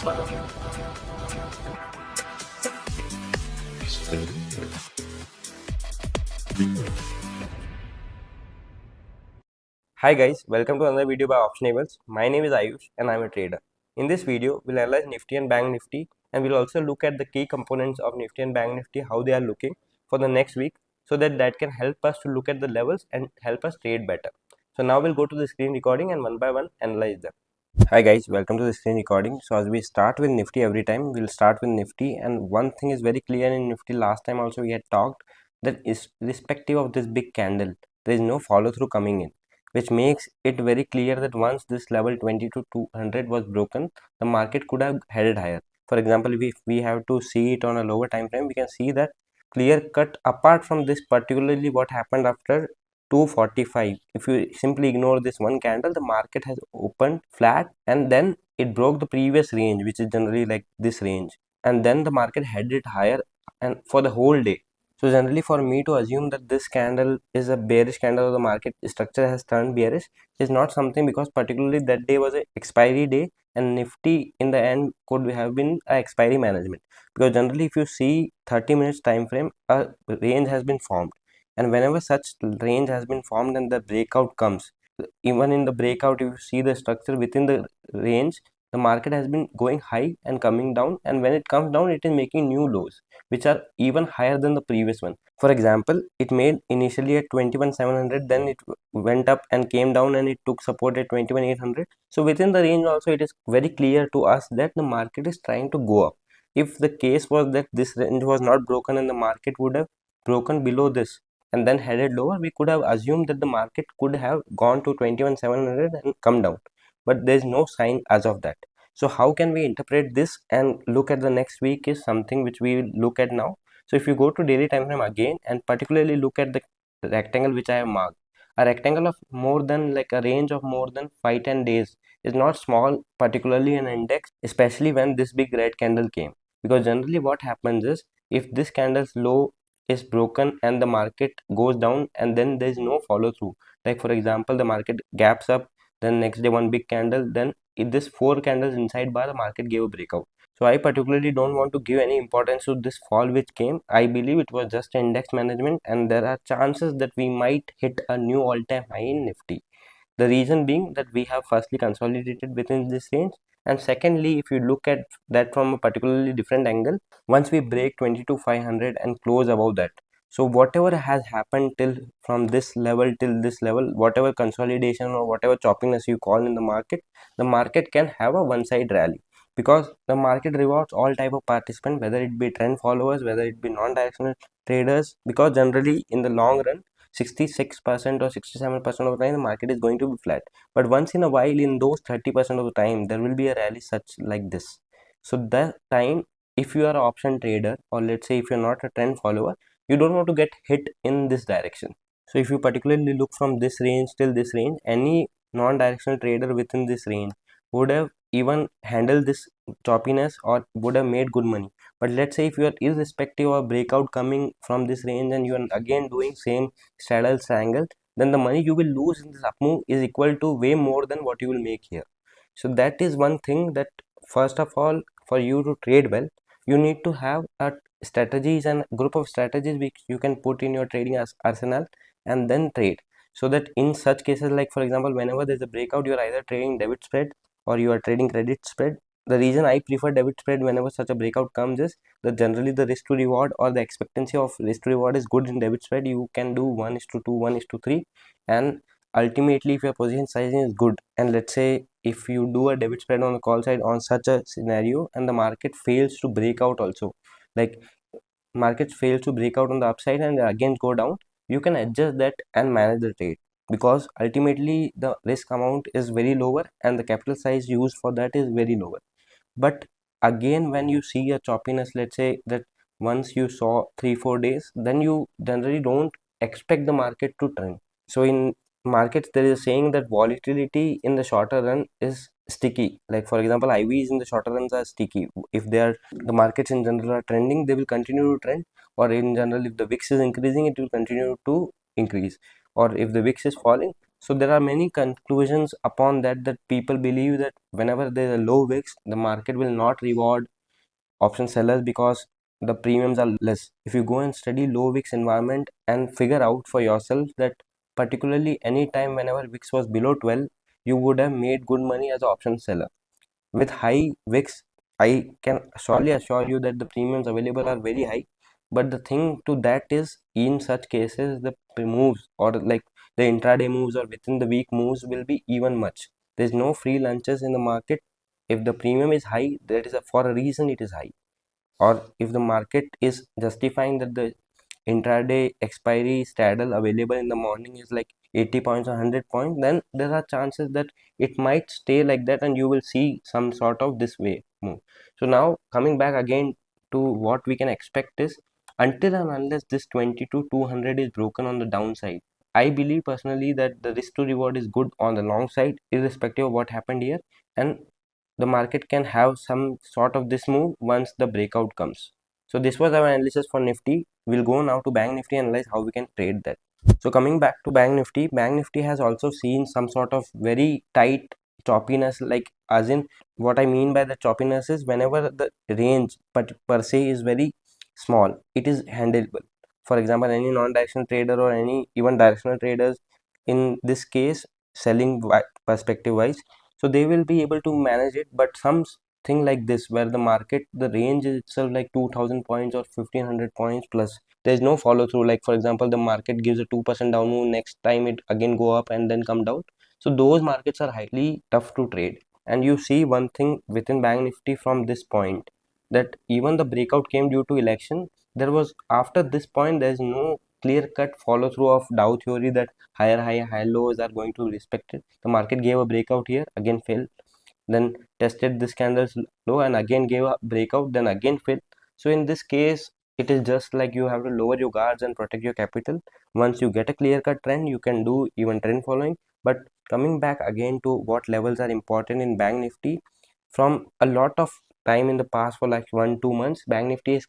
Hi guys, welcome to another video by Optionables. My name is Ayush and I'm a trader. In this video, we'll analyze Nifty and Bank Nifty and we'll also look at the key components of Nifty and Bank Nifty, how they are looking for the next week, so that can help us to look at the levels and help us trade better. So now we'll go to the screen recording and one by one analyze them. Hi guys, welcome to the screen recording. So as we start with Nifty every time, we'll start with Nifty, and one thing is very clear in Nifty. Last time also we had talked that is irrespective of this big candle, there is no follow through coming in, which makes it very clear that once this level 20 to 200 was broken, the market could have headed higher. For example, if we have to see it on a lower time frame, we can see that clear cut apart from this, particularly what happened after 245. If you simply ignore this one candle, the market has opened flat and then it broke the previous range, which is generally like this range, and then the market headed higher and for the whole day. So generally for me to assume that this candle is a bearish candle or the market structure has turned bearish is not something, because particularly that day was a expiry day and Nifty in the end could have been a expiry management, because generally if you see 30 minutes time frame, a range has been formed, and whenever such range has been formed and the breakout comes, even in the breakout if you see the structure within the range, the market has been going high and coming down, and when it comes down it is making new lows which are even higher than the previous one. For example, it made initially at 21,700, then it went up and came down and it took support at 21,800. So within the range also it is very clear to us that the market is trying to go up. If the case was that this range was not broken and the market would have broken below this and then headed lower, we could have assumed that the market could have gone to 21,700 and come down, but there is no sign as of that. So how can we interpret this and look at the next week is something which we will look at now. So if you go to daily time frame again and particularly look at the rectangle which I have marked, a rectangle of more than like a range of more than 5-10 days is not small, particularly an index, especially when this big red candle came, because generally what happens is if this candle's low is broken and the market goes down and then there is no follow through, like for example the market gaps up, then next day one big candle, then in this 4 candles inside bar the market gave a breakout. So I particularly don't want to give any importance to this fall which came. I believe it was just index management and there are chances that we might hit a new all-time high in Nifty. The reason being that we have firstly consolidated within this range, and secondly if you look at that from a particularly different angle, once we break 22,500 and close above that, so whatever has happened till from this level till this level, whatever consolidation or whatever choppiness you call in the market can have a one side rally, because the market rewards all type of participants, whether it be trend followers, whether it be non-directional traders, because generally in the long run 66% or 67% of the time the market is going to be flat, but once in a while in those 30% of the time there will be a rally such like this. So that time, if you are an option trader or let's say if you're not a trend follower, you don't want to get hit in this direction. So if you particularly look from this range till this range, any non-directional trader within this range would have even handled this choppiness or would have made good money. But let's say if you are irrespective of breakout coming from this range and you are again doing same straddle triangle, then the money you will lose in this up move is equal to way more than what you will make here. So that is one thing, that first of all for you to trade well you need to have a strategies and group of strategies which you can put in your trading arsenal and then trade, so that in such cases like for example whenever there's a breakout you are either trading debit spread or you are trading credit spread. The reason I prefer debit spread whenever such a breakout comes is that generally the risk to reward or the expectancy of risk to reward is good in debit spread. You can do 1:2, 1:3, and ultimately if your position sizing is good, and let's say if you do a debit spread on the call side on such a scenario and the market fails to break out also, like market fails to break out on the upside and again go down, you can adjust that and manage the trade, because ultimately the risk amount is very lower and the capital size used for that is very lower. But again when you see a choppiness, let's say that once you saw 3-4 days, then you generally don't expect the market to trend. So in markets there is a saying that volatility in the shorter run is sticky, like for example IVs in the shorter runs are sticky. If they are, the markets in general are trending, they will continue to trend, or in general if the VIX is increasing it will continue to increase, or if the VIX is falling So there are many conclusions upon that people believe that whenever there is a low wicks, the market will not reward option sellers because the premiums are less. If you go and study low wicks environment and figure out for yourself that particularly any time whenever wicks was below 12, you would have made good money as an option seller. With high wicks, I can surely assure you that the premiums available are very high. But the thing to that is, in such cases, the moves or like the intraday moves or within the week moves will be even much. There's no free lunches in the market. If the premium is high, that is for a reason it is high. Or if the market is justifying that the intraday expiry straddle available in the morning is like 80 points or 100 points, then there are chances that it might stay like that and you will see some sort of this way move. So now coming back again to what we can expect is, until and unless this 20 to 200 is broken on the downside, I believe personally that the risk to reward is good on the long side irrespective of what happened here, and the market can have some sort of this move once the breakout comes. So this was our analysis for Nifty. We'll go now to Bank Nifty and analyze how we can trade that. So coming back to Bank Nifty has also seen some sort of very tight choppiness, like as in what I mean by the choppiness is whenever the range per se is very small, it is handleable. For example, any non-directional trader or any even directional traders in this case selling perspective wise, so they will be able to manage it. But something like this where the market, the range is itself like 2000 points or 1500 points plus, there's no follow through. Like for example, the market gives a 2% down move, next time it again go up and then come down. So those markets are highly tough to trade. And you see one thing within Bank Nifty from this point, that even the breakout came due to election. There was, after this point, there is no clear cut follow through of Dow theory that higher high high lows are going to be respected. The market gave a breakout here, again fell, then tested this candle's low and again gave a breakout, then again fell. So in this case, it is just like you have to lower your guards and protect your capital. Once you get a clear cut trend, you can do even trend following. But coming back again to what levels are important in Bank Nifty, from a lot of time in the past for like 1-2 months, Bank Nifty is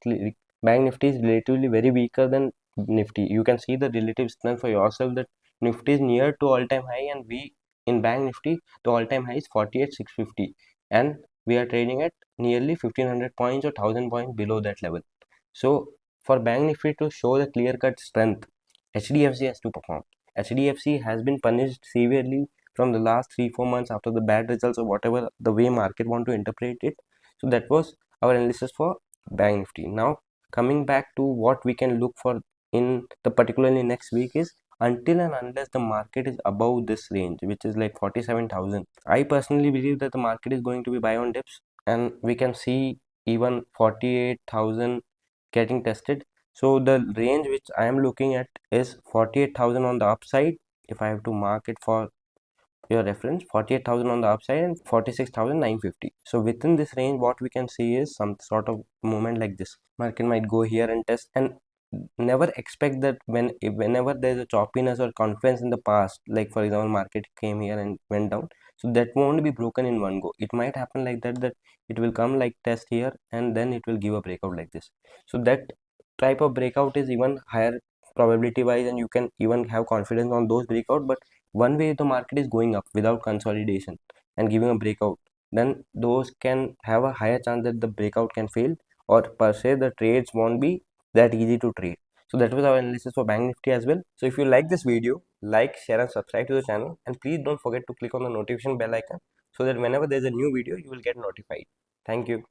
relatively very weaker than Nifty. You can see the relative strength for yourself that Nifty is near to all-time high, and we in Bank Nifty, the all-time high is 48,650, and we are trading at nearly 1500 points or 1000 points below that level. So for Bank Nifty to show the clear-cut strength, HDFC has to perform. HDFC has been punished severely from the last 3-4 months after the bad results or whatever the way market want to interpret it. So that was our analysis for Bank Nifty. Now coming back to what we can look for in the particularly next week is, until and unless the market is above this range, which is like 47,000, I personally believe that the market is going to be buy on dips, and we can see even 48,000 getting tested. So the range which I am looking at is 48,000 on the upside. If I have to mark it for your reference, 48,000 on the upside and 46,950. So within this range, what we can see is some sort of movement like this. Market might go here and test, and never expect that whenever there's a choppiness or confidence in the past, like for example market came here and went down, so that won't be broken in one go. It might happen like that it will come like test here and then it will give a breakout like this. So that type of breakout is even higher probability wise, and you can even have confidence on those breakout. But one way the market is going up without consolidation and giving a breakout, then those can have a higher chance that the breakout can fail, or per se the trades won't be that easy to trade. So that was our analysis for Bank Nifty as well. So if you like this video, like, share and subscribe to the channel, and please don't forget to click on the notification bell icon so that whenever there's a new video you will get notified. Thank you.